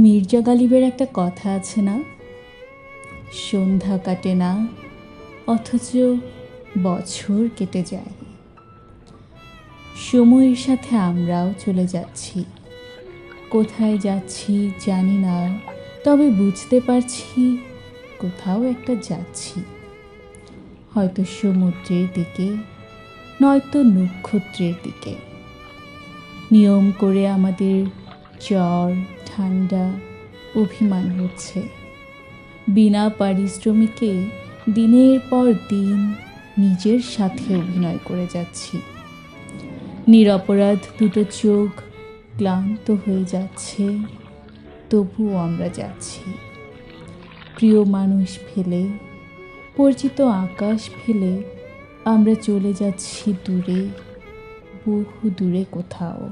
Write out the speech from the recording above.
মির্জা গালিবের একটা কথা আছে না, সন্ধ্যা কাটে না অথচ বছর কেটে যায়। সময়ের সাথে আমরাও চলে যাচ্ছি। কোথায় যাচ্ছি জানি না, তবে বুঝতে পারছি কোথাও একটা যাচ্ছি, হয়তো সমুদ্রের দিকে, নয়তো নক্ষত্রের দিকে। নিয়ম করে আমাদের জ্বর ঠান্ডা অভিমান হচ্ছে। বিনা পারিশ্রমিকে দিনের পর দিন নিজের সাথে অভিনয় করে যাচ্ছি। নিরপরাধ দুটো চোখ ক্লান্ত হয়ে যাচ্ছে, তবুও আমরা যাচ্ছি। প্রিয় মানুষ ফেলে, পরিচিত আকাশ ফেলে আমরা চলে যাচ্ছি দূরে, বহু দূরে কোথাও।